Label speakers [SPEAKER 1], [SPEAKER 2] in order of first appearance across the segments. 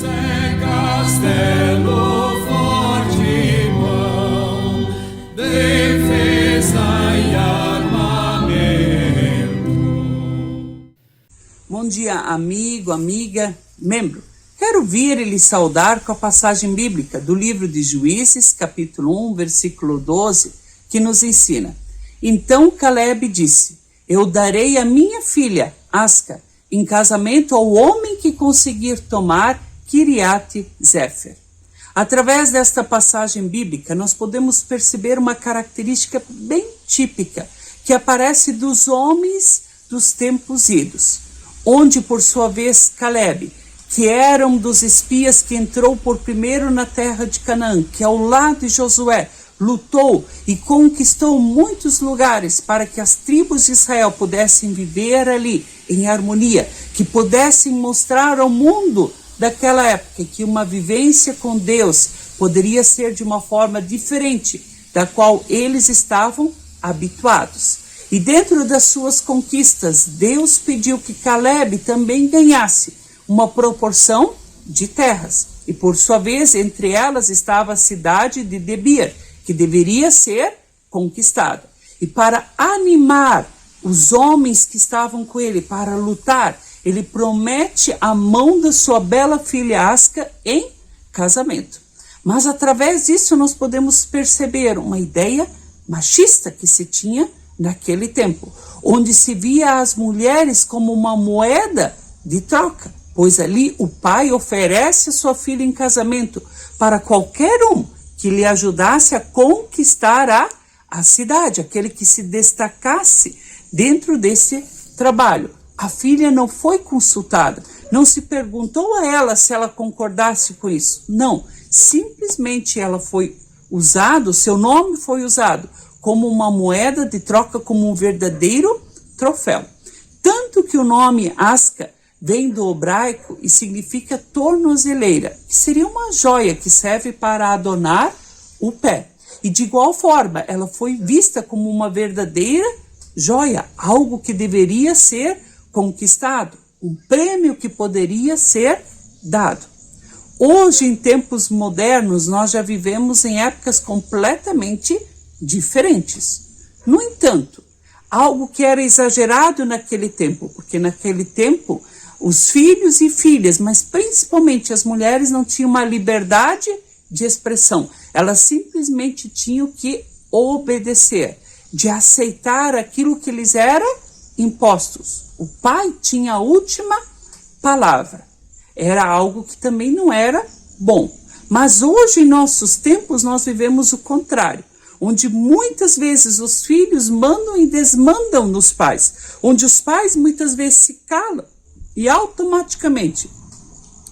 [SPEAKER 1] é castelo forte, mão, defesa e armamento.
[SPEAKER 2] Bom dia, amigo, amiga, membro. Quero vir e lhe saudar com a passagem bíblica do livro de Juízes, capítulo 1, versículo 12, que nos ensina: Então Caleb disse: Eu darei a minha filha, Asca, em casamento ao homem que conseguir tomar Kiriat-Zefer. Através desta passagem bíblica, nós podemos perceber uma característica bem típica que aparece dos homens dos tempos idos, onde, por sua vez, Caleb, que era um dos espias que entrou por primeiro na terra de Canaã, que ao lado de Josué lutou e conquistou muitos lugares para que as tribos de Israel pudessem viver ali em harmonia, que pudessem mostrar ao mundo daquela época que uma vivência com Deus poderia ser de uma forma diferente da qual eles estavam habituados. E dentro das suas conquistas, Deus pediu que Caleb também ganhasse uma proporção de terras. E por sua vez, entre elas estava a cidade de Debir, que deveria ser conquistada. E para animar os homens que estavam com ele para lutar, ele promete a mão da sua bela filha Asca em casamento. Mas através disso nós podemos perceber uma ideia machista que se tinha naquele tempo, onde se via as mulheres como uma moeda de troca, pois ali o pai oferece a sua filha em casamento para qualquer um que lhe ajudasse a conquistar a cidade, aquele que se destacasse dentro desse trabalho. A filha não foi consultada, não se perguntou a ela se ela concordasse com isso. Não, simplesmente ela foi usada, seu nome foi usado como uma moeda de troca, como um verdadeiro troféu. Tanto que o nome Asca vem do hebraico e significa tornozeleira, que seria uma joia que serve para adornar o pé. E de igual forma, ela foi vista como uma verdadeira joia, algo que deveria ser conquistado, um prêmio que poderia ser dado. Hoje, em tempos modernos, nós já vivemos em épocas completamente diferentes. No entanto, algo que era exagerado naquele tempo, porque naquele tempo os filhos e filhas, mas principalmente as mulheres, não tinham uma liberdade de expressão. Elas simplesmente tinham que obedecer, de aceitar aquilo que lhes era impostos. O pai tinha a última palavra. Era algo que também não era bom. Mas hoje, em nossos tempos, nós vivemos o contrário, onde muitas vezes os filhos mandam e desmandam nos pais, onde os pais muitas vezes se calam e automaticamente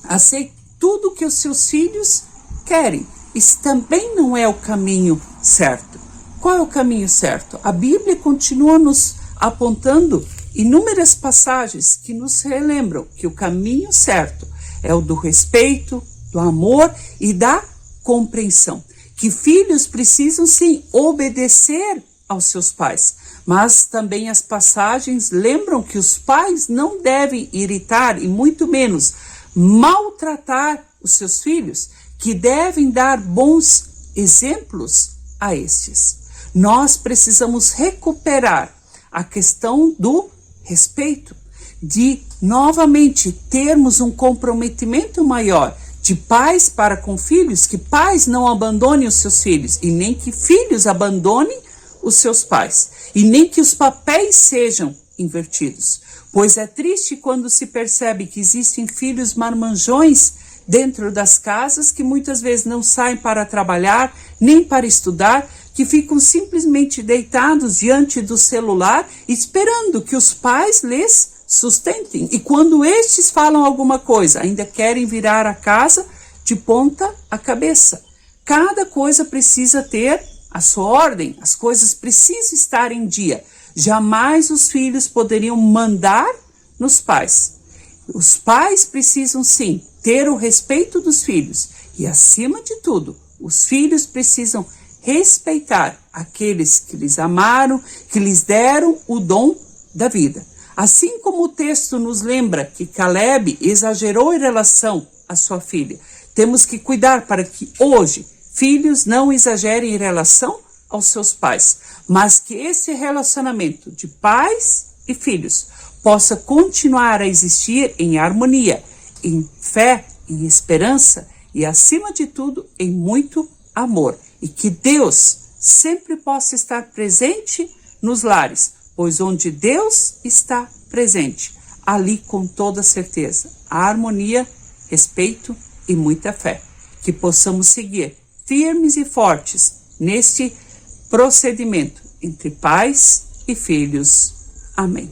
[SPEAKER 2] aceitam tudo que os seus filhos querem. Isso também não é o caminho certo. Qual é o caminho certo? A Bíblia continua nos apontando inúmeras passagens que nos relembram que o caminho certo é o do respeito, do amor e da compreensão. Que filhos precisam sim obedecer aos seus pais, mas também as passagens lembram que os pais não devem irritar e muito menos maltratar os seus filhos, que devem dar bons exemplos a estes. Nós precisamos recuperar a questão do respeito, de novamente termos um comprometimento maior de pais para com filhos, que pais não abandonem os seus filhos e nem que filhos abandonem os seus pais, e nem que os papéis sejam invertidos, pois é triste quando se percebe que existem filhos marmanjões dentro das casas que muitas vezes não saem para trabalhar, nem para estudar, que ficam simplesmente deitados diante do celular, esperando que os pais lhes sustentem. E quando estes falam alguma coisa, ainda querem virar a casa de ponta a cabeça. Cada coisa precisa ter a sua ordem, as coisas precisam estar em dia. Jamais os filhos poderiam mandar nos pais. Os pais precisam sim ter o respeito dos filhos e, acima de tudo, os filhos precisam respeitar aqueles que lhes amaram, que lhes deram o dom da vida. Assim como o texto nos lembra que Caleb exagerou em relação a sua filha. Temos que cuidar para que hoje filhos não exagerem em relação aos seus pais, mas que esse relacionamento de pais e filhos possa continuar a existir em harmonia, em fé, em esperança e, acima de tudo, em muito amor. E que Deus sempre possa estar presente nos lares, pois onde Deus está presente, ali com toda certeza, há harmonia, respeito e muita fé. Que possamos seguir firmes e fortes neste procedimento entre pais e filhos. Amém.